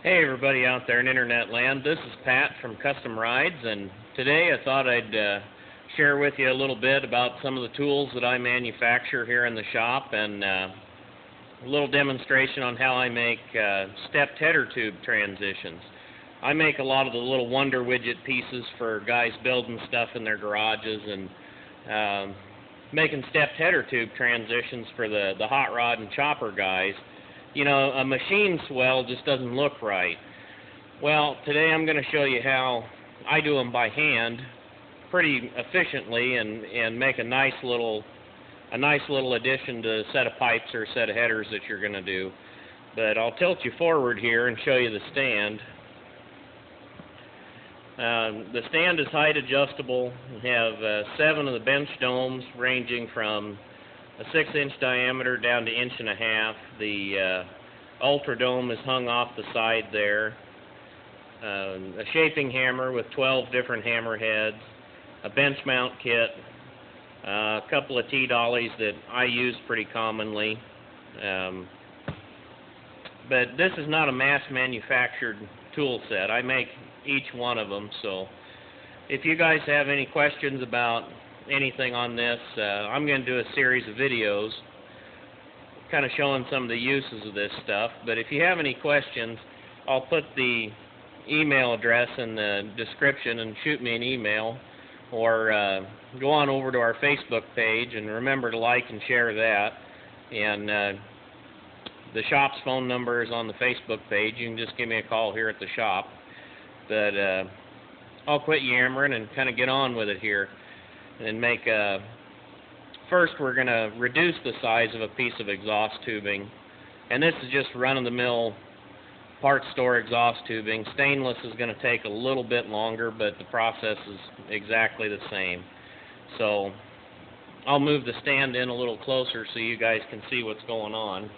Hey everybody out there in internet land, this is Pat from Custom Rides, and today I thought I'd share with you a little bit about some of the tools that I manufacture here in the shop, and a little demonstration on how I make stepped header tube transitions. I make a lot of the little Wonder Widget pieces for guys building stuff in their garages, and making stepped header tube transitions for the hot rod and chopper guys. You know, a machine swell just doesn't look right. Well, today I'm going to show you how I do them by hand pretty efficiently and make a nice little addition to a set of pipes or a set of headers that you're going to do. But I'll tilt you forward here and show you the stand. The stand is height adjustable. We have 7 of the bench domes ranging from a 6-inch diameter down to 1.5 inches. The Ultra Dome is hung off the side there. A shaping hammer with 12 different hammer heads, a bench mount kit, a couple of T-dollies that I use pretty commonly. But this is not a mass manufactured tool set. I make each one of them, so if you guys have any questions about anything on this, I'm going to do a series of videos kind of showing some of the uses of this stuff. But if you have any questions, I'll put the email address in the description and shoot me an email, or go on over to our Facebook page and remember to like and share that. And the shop's phone number is on the Facebook page. You can just give me a call here at the shop. But I'll quit yammering and kind of get on with it here and make first we're going to reduce the size of a piece of exhaust tubing, and this is just run-of-the-mill part store exhaust tubing. Stainless is going to take a little bit longer, but the process is exactly the same. So I'll move the stand in a little closer so you guys can see what's going on.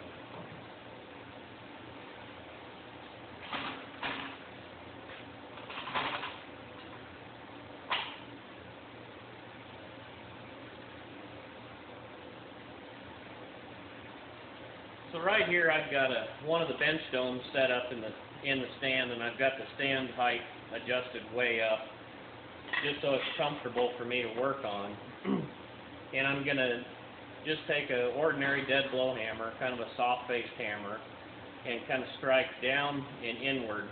So right here I've got one of the bench domes set up in the stand, and I've got the stand height adjusted way up just so it's comfortable for me to work on. And I'm going to just take an ordinary dead blow hammer, kind of a soft-faced hammer, and kind of strike down and inward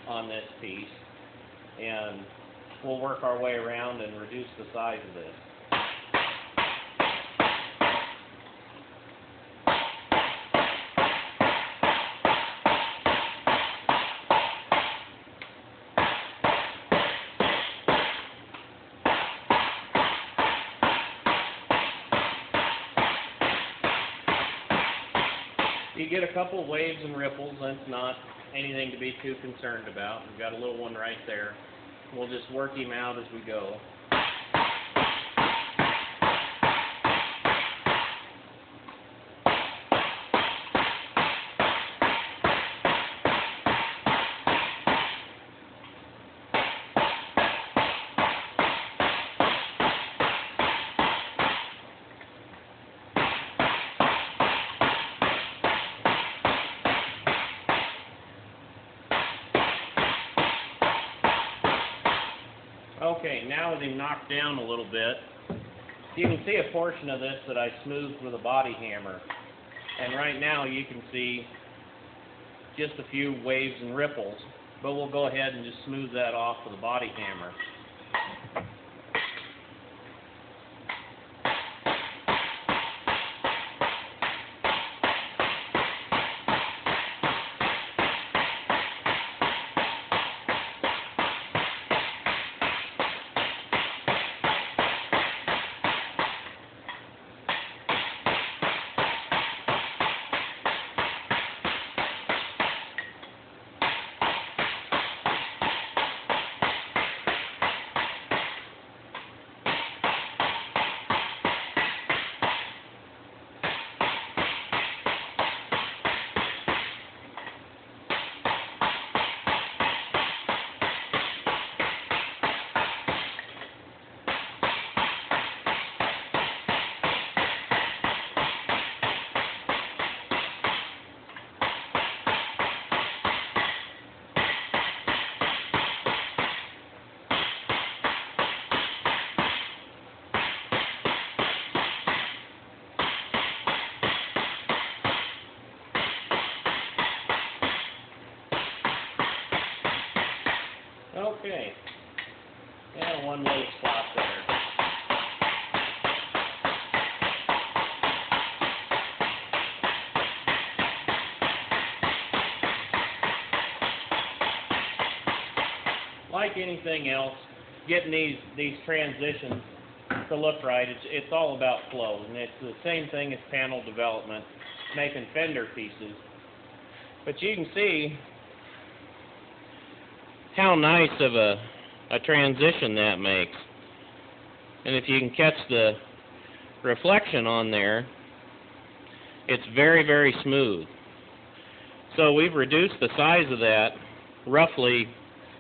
on this piece, and we'll work our way around and reduce the size of this. You get a couple of waves and ripples, and it's not anything to be too concerned about. We've got a little one right there. We'll just work him out as we go. Okay, now with him knocked down a little bit, you can see a portion of this that I smoothed with a body hammer. And right now you can see just a few waves and ripples, but we'll go ahead and just smooth that off with a body hammer. Okay. And one little spot there. Like anything else, getting these transitions to look right, it's all about flow, and it's the same thing as panel development, making fender pieces. But you can see how nice of a transition that makes. And if you can catch the reflection on there, it's very, very smooth. So we've reduced the size of that roughly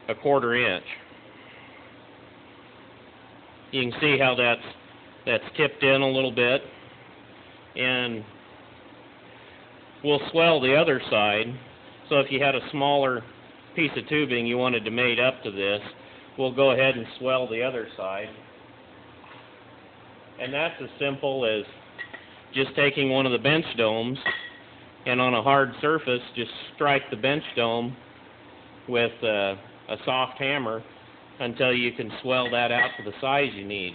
a 1/4 inch. You can see how that's tipped in a little bit, and we'll swell the other side. So if you had a smaller piece of tubing you wanted to mate up to this, we'll go ahead and swell the other side. And that's as simple as just taking one of the bench domes, and on a hard surface just strike the bench dome with a soft hammer until you can swell that out to the size you need.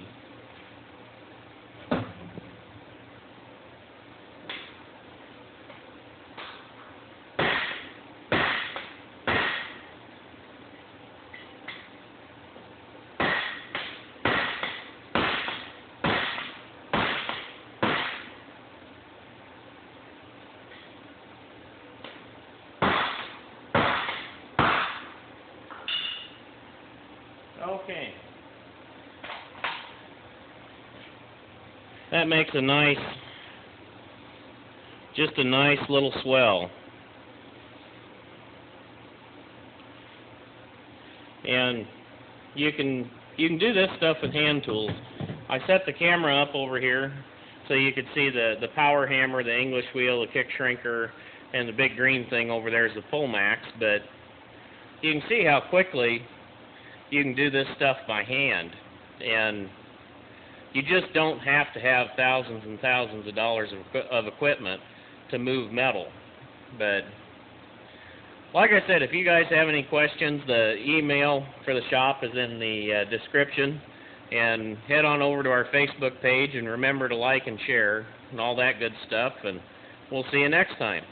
Okay. That makes a nice, just a nice little swell. And you can do this stuff with hand tools. I set the camera up over here so you could see the power hammer, the English wheel, the kick shrinker, and the big green thing over there is the Pullmax, but you can see how quickly you can do this stuff by hand, and you just don't have to have thousands and thousands of dollars of equipment to move metal. But like I said, if you guys have any questions, the email for the shop is in the description, and head on over to our Facebook page and remember to like and share and all that good stuff, and we'll see you next time.